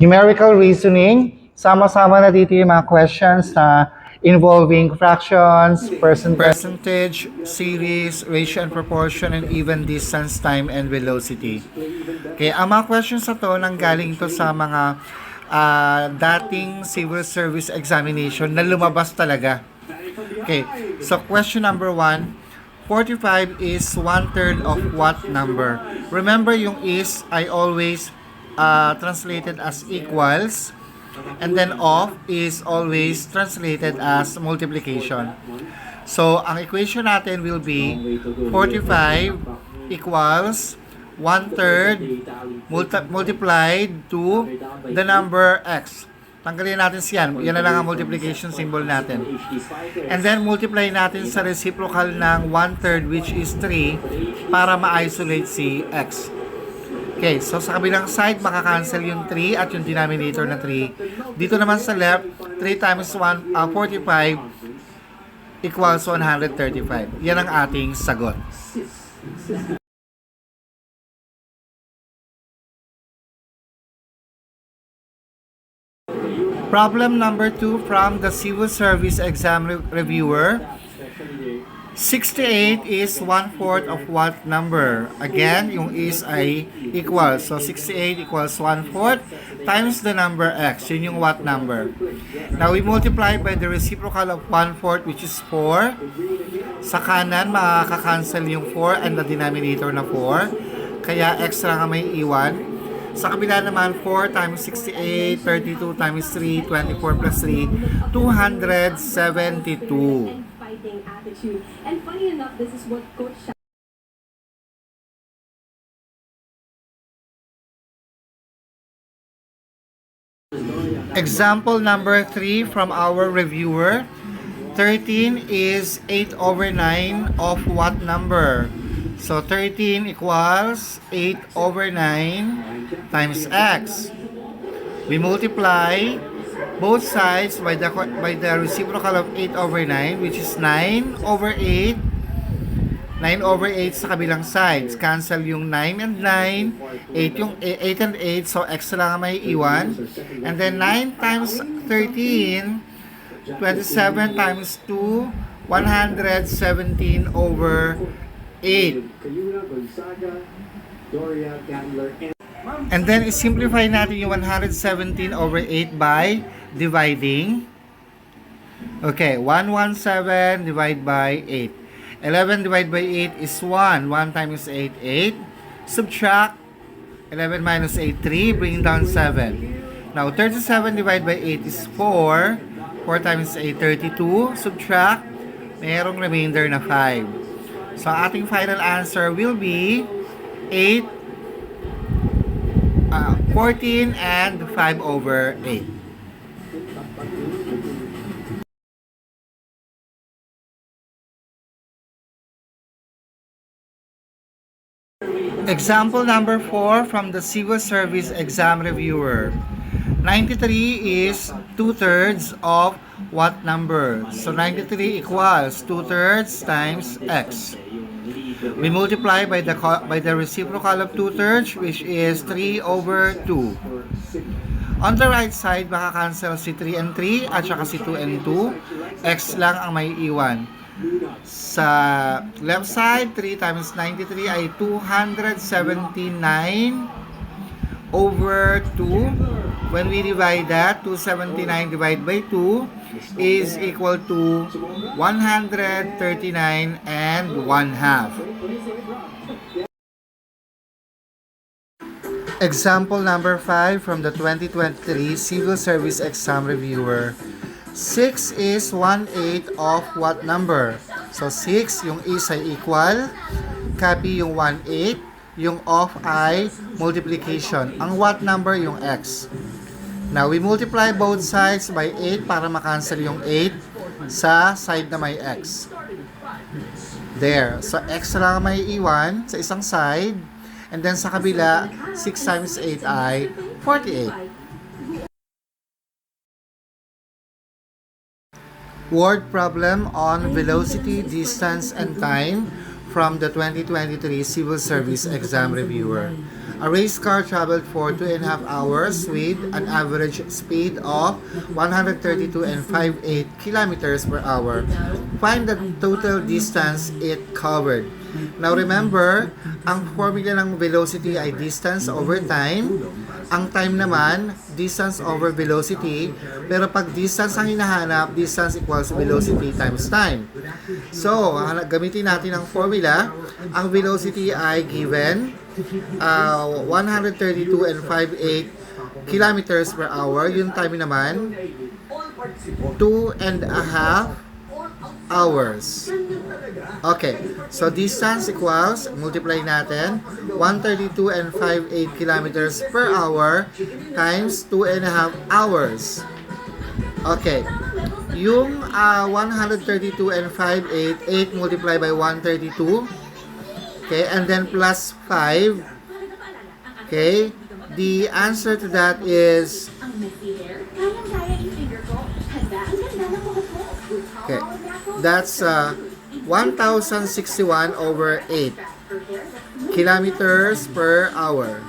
Numerical reasoning, sama-sama na dito yung mga questions na involving fractions, percentage, series, ratio and proportion, and even distance, time, and velocity. Okay, ang mga questions na to nanggaling to sa mga dating civil service examination na lumabas talaga. Okay, so question number 1, 45 is 1/3 of what number? Remember yung is, I always translated as equals, and then of is always translated as multiplication. So, ang equation natin will be 45 equals 1/3 multiplied to the number x. Tanggalin natin siyan. Yan na lang ang multiplication symbol natin. And then, multiply natin sa reciprocal ng 1/3 which is 3 para ma-isolate si x. Okay, so sa kabilang side, makakancel yung 3 at yung denominator na 3. Dito naman sa left, 3 times 45 equals 135. Yan ang ating sagot. Problem number 2 from the Civil Service Exam Reviewer. 68 is 1/4 of what number? Again, yung is ay equal. So, 68 equals 1/4 times the number x. Yun yung what number. Now, we multiply by the reciprocal of 1/4 which is 4. Sa kanan, makaka-cancel yung 4 and the denominator na 4. Kaya extra nga may iwan. Sa kabila naman, 4 times 68, 32 times 3, 24 plus 3, 272. Attitude. And funny enough, this is what Coach Example number 3 from our reviewer. 13 is 8/9 of what number? So 13 equals 8/9 times x. We multiply both sides by the reciprocal of 8/9 which is 9/8. 9/8 sa kabilang sides. Cancel yung 9 and 9. 8 yung 8 and 8. So x lang may iwan. And then 9 times 13. 27 times 2. 117/8. And then, simplify natin yung 117/8 by dividing. Okay, 117 divided by 8. 11 divided by 8 is 1. 1 times 8, 8. Subtract 11 minus 8, 3. Bring down 7. Now, 37 divided by 8 is 4. 4 times 8, 32. Subtract. Mayroong remainder na 5. So, ating final answer will be 8, 14 and 5/8. Example number 4 from the Civil Service Exam Reviewer. 93 is 2/3 of what number? So 93 equals 2/3 times x. We multiply by the reciprocal of 2/3 which is 3/2. On the right side, makakancel si 3 and 3 at saka si 2 and 2. X lang ang may iwan. Sa left side, 3 times 93 ay 279/2. When we divide that, 279 divided by 2 is equal to 139 and 1/2. Example number 5 from the 2023 Civil Service Exam Reviewer. 6 is 1/8 of what number? So 6, yung is ay equal. Copy yung 1/8. Yung of ay multiplication. Ang what number yung x. Now, we multiply both sides by 8 para makancel yung 8 sa side na may x. There. So, x lang may iwan sa isang side. And then sa kabila, 6 times 8 ay 48. Word problem on velocity, distance, and time from the 2023 Civil Service Exam Reviewer. A race car traveled for 2.5 hours with an average speed of 132 and 58 kilometers per hour. Find the total distance it covered. Now remember, ang formula ng velocity ay distance over time. Ang time naman, distance over velocity. Pero pag distance ang hinahanap, distance equals velocity times time. So, gamitin natin ang formula. Ang velocity ay given 132 and 58 kilometers per hour. Yung time naman, 2.5 hours. Okay, so distance equals, multiply natin, 132 and 58 kilometers per hour times 2.5 hours. Okay, yung 132 and 58, 8 multiplied by 132, okay, and then plus 5, okay, the answer to that is, okay, that's 1,061 over 8 kilometers per hour.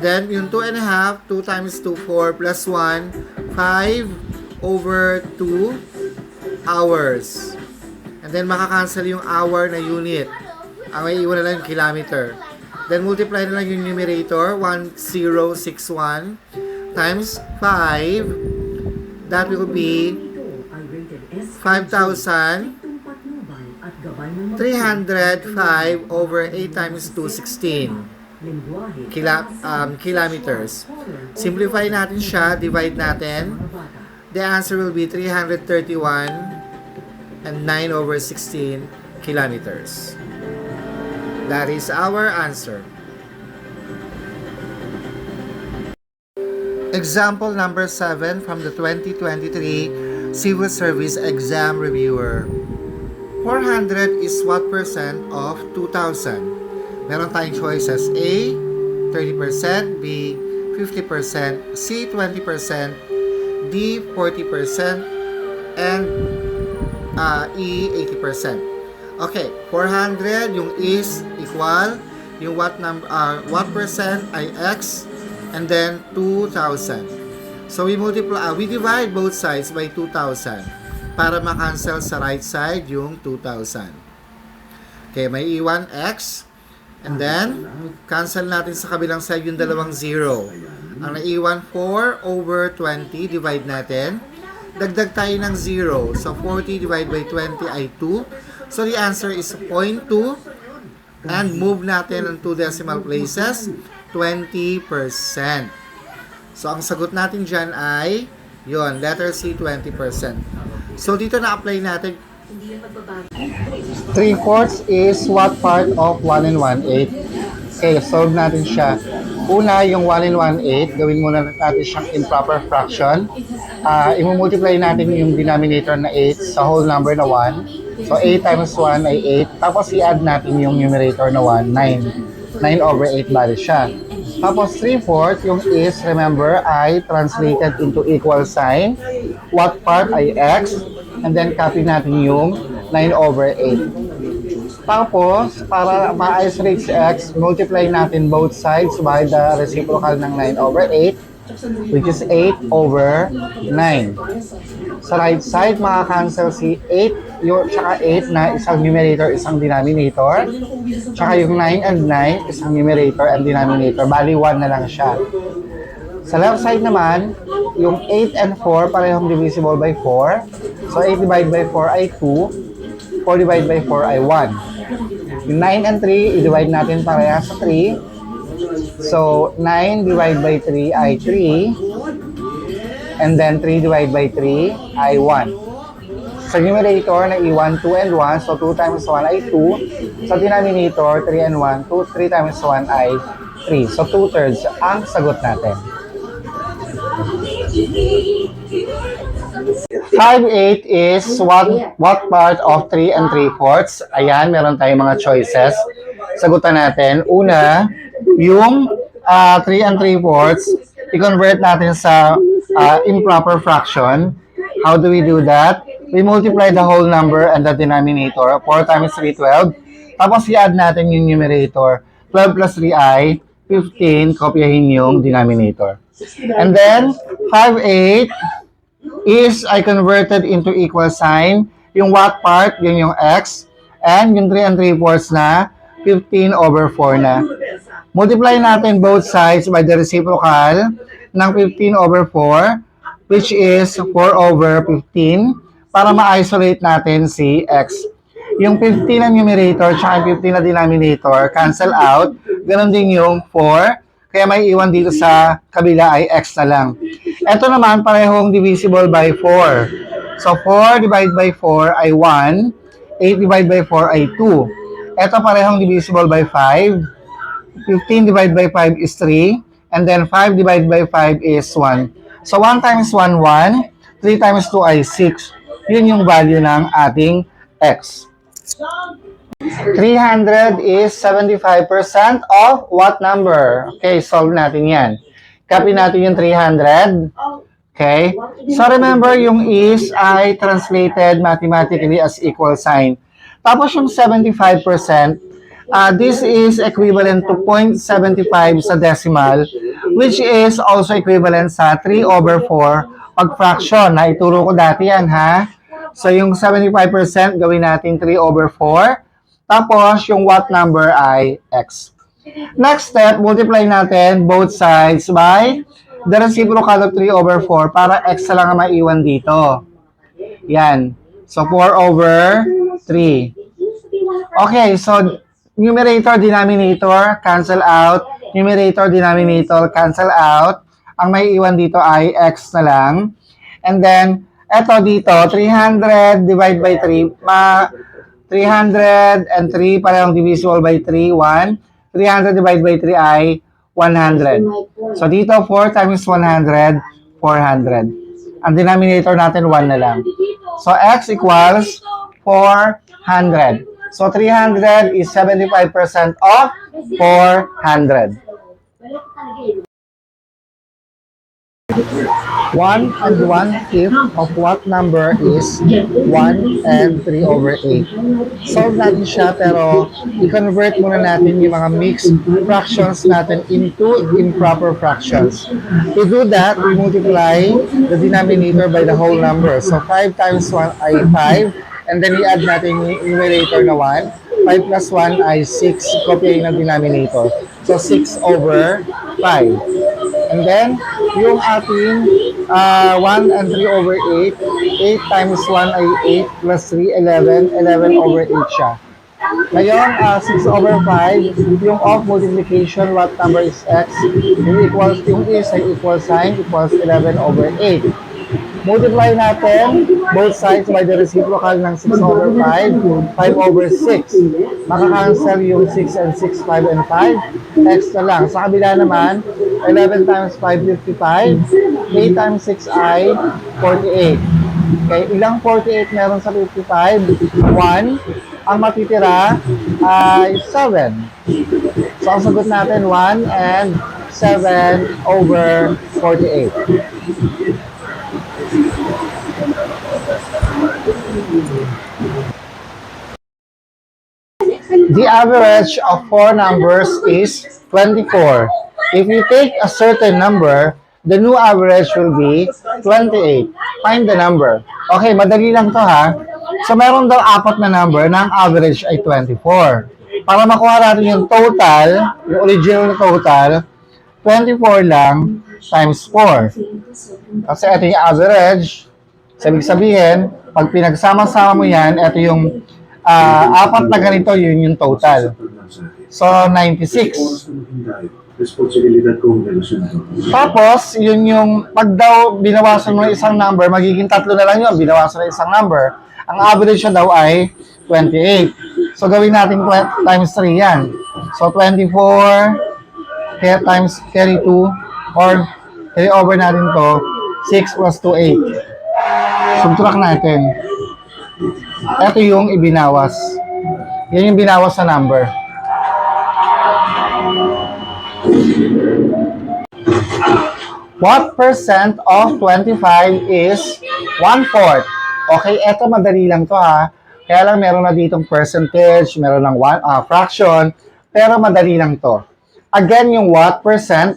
Then, yung 2.5, 2 times 2, 4 plus 1, 5 over 2 hours. And then, makakancel yung hour na unit. Ang may iwan na lang yung kilometer. Then, multiply na lang yung numerator, 1,061 times 5. That will be 5,305 over 8 times 2, 16 kilometers. Simplify natin siya, divide natin. The answer will be 331 and 9 over 16 kilometers. That is our answer. Example number 7 from the 2023 Civil Service Exam Reviewer. 400 is what percent of 2,000? Meron tayong choices. A, 30%, B, 50%, C, 20%, D, 40%, and E, 80%. Okay, 400, yung is equal, yung what percent ay X, and then 2,000. So we divide both sides by 2,000 para ma-cancel sa right side yung 2,000. Okay, may iwan X, and then cancel natin sa kabilang side yung dalawang 0. Ang naiwan 4 over 20, divide natin. Dagdag tayo ng 0. So 40 divided by 20 ay 2. So the answer is 0.2, and move natin ng 2 decimal places, 20%. So, ang sagot natin dyan ay, yon, letter C, 20%. So, dito na-apply natin. 3/4 is what part of 1 and 1/8? Okay, solve natin siya. Una, yung 1 and 1/8, gawin muna natin siyang improper fraction. I-multiply natin yung denominator na 8 sa whole number na 1. So, 8 times 1 ay 8. Tapos, i-add natin yung numerator na 1, 9. 9 over 8 bali siya. Tapos 3/4, yung is, remember, ay translated into equal sign. What part ay X, and then copy natin yung 9 over 8. Tapos, para ma-isolate si X, multiply natin both sides by the reciprocal ng 9 over 8, which is 8 over 9. Sa right side, makakancel si 8, yung tsaka 8 na isang numerator, isang denominator. Tsaka yung 9 and 9, isang numerator and denominator. Bali, 1 na lang siya. Sa left side naman, yung 8 and 4, parehong divisible by 4. So, 8 divided by 4 ay 2. 4 divided by 4 ay 1. Yung 9 and 3, i-divide natin pareha sa 3. So, 9 divided by 3 ay 3. And then 3 divided by 3 ay 1. Sa numerator, naiwan 2 and 1. So, 2 times 1 ay 2. Sa denominator, 3 and 1. 3 times 1 ay 3. So, 2/3 ang sagot natin. 5/8 is what part of 3 and 3/4? Ayan, meron tayong mga choices. Sagutan natin. Una, yung 3 and 3/4, i-convert natin sa improper fraction. How do we do that? we multiply the whole number and the denominator. 4 times 3, 12. Tapos i-add natin yung numerator. 12 plus 3 ay 15. Kopyahin yung denominator. And then, 5, 8 is I converted into equal sign. Yung what part, yun yung x. And yung 3 and 3/4 na, 15 over 4 na. Multiply natin both sides by the reciprocal ng 15 over 4, which is 4 over 15, para ma-isolate natin si x. Yung 15 na numerator at yung 15 na denominator, cancel out. Ganon din yung 4. Kaya may iwan dito sa kabila ay x na lang. Ito naman, parehong divisible by 4. So, 4 divided by 4 ay 1. 8 divided by 4 ay 2. Ito parehong divisible by 5. 15 divided by 5 is 3. And then 5 divided by 5 is 1. So, 1 times 1, 1. 3 times 2 ay 6. Yun yung value ng ating x. 300 is 75% of what number? Okay, solve natin yan. Copy natin yung 300. Okay? So, remember, yung is ay translated mathematically as equal sign. Tapos yung 75%, this is equivalent to 0.75 sa decimal, which is also equivalent sa 3 over 4 pag fraction. Na ituro ko dati yan, ha? So, yung 75% gawin natin 3 over 4. Tapos, yung what number ay x. Next step, multiply natin both sides by the reciprocal of 3 over 4 para x na lang ang maiwan dito. Yan. So, 4 over 3. Okay, so numerator, denominator, cancel out. Numerator, denominator, cancel out. Ang maiiwan dito ay x na lang. And then, eto dito, 300 divided by 3. 303, parehong divisible by 3, 1. 300 divided by 3 ay 100. So, dito, 4 times 100, 400. Ang denominator natin, 1 na lang. So, x equals 400. So, 300 is 75% of 400. 1 and 1/5 of what number is 1 and 3 over 8. Solve natin siya, pero i-convert muna natin yung mga mixed fractions natin into improper fractions. To do that, we multiply the denominator by the whole number. So, 5 times 1 ay 5. And then, i-add natin yung numerator na 1. 5 plus 1 ay 6. Kopyahin ng denominator. So, 6 over 5. And then, yung ating 1 and 3 over 8. 8 times 1 ay 8 plus 3, 11. 11 over 8 siya. Ngayon, 6 over 5. Yung of multiplication, what number is x? Yung is ay equal sign equals 11 over 8. Multiply natin both sides by the reciprocal ng 6 over 5, 5 over 6. Makakancel yung 6 and 6, 5 and 5. X na lang. Sa kabila naman, 11 times 5, 55. 8 times 6 ay 48. Okay, ilang 48 meron sa 55? 1. Ang matitira ay 7. So, ang sagot natin 1 and 7 over 48. The average of 4 numbers is 24. If you take a certain number, the new average will be 28. Find the number. Okay, madali lang to, ha. So, meron daw 4 na number na ang average ay 24. Para makuha natin yung total, yung original na total, 24 lang times 4. Kasi ito yung average. Sabi sabihin, pag pinagsama-sama mo yan, ito yung 4 na ganito, yun yung total. So, 96. Tapos, yun yung, pag daw binawasan mo ng isang number, magiging 3 na lang yun, binawasan ng isang number. Ang average siya daw ay 28. So, gawin natin times 3 yan. So, 24 times carry 2, or carry over natin to, 6 plus 2, 8. Subtract natin. Ito yung ibinawas. Yan yung binawas sa number. What percent of 25 is 1/4? Okay, eto madali lang to ha. Kaya lang meron na ditong percentage, meron ng fraction, pero madali lang to. Again, yung what percent,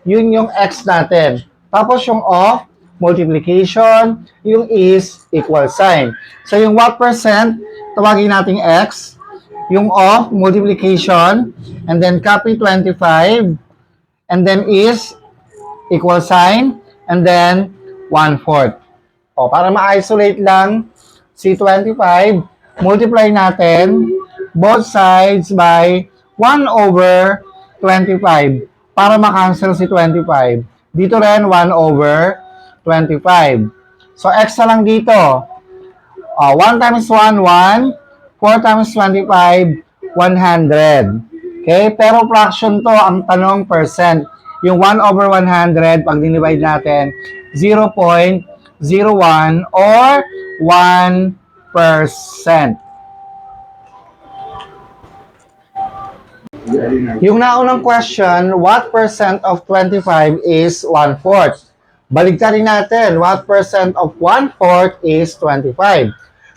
yun yung x natin. Tapos yung of, multiplication, yung is, equal sign. So yung what percent, tawagin nating x, yung of, multiplication, and then copy 25, and then is, equal sign, and then 1/4. O, para ma-isolate lang si 25, multiply natin both sides by 1/25 para ma-cancel si 25. Dito rin 1/25. So, x na lang dito. 1 times 1, 1. 4 times 25, 100. Okay? Pero fraction to, ang tanong percent. Yung 1/100, pag dinivide natin, 0.01 or 1%. Yung naunang question, what percent of 25 is 1/4? Baligtarin natin, what percent of 1/4 is 25?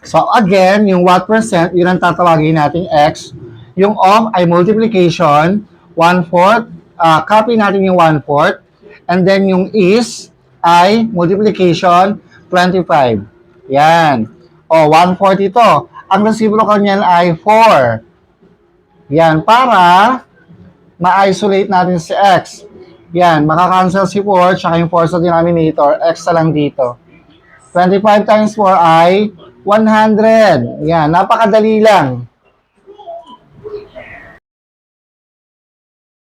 So again, yung what percent, yun ang tatawagin nating x. Yung of ay multiplication, 1/4, copy natin yung 1/4. And then yung is ay multiplication, 25. Yan. O, 1/4 ito. Ang reciprocal niyan ay 4. Yan, para ma-isolate natin si x. Yan, makakancel si 4, tsaka yung 4 sa denominator, x na lang dito. 25 times 4 ay 100. Yan, napakadali lang.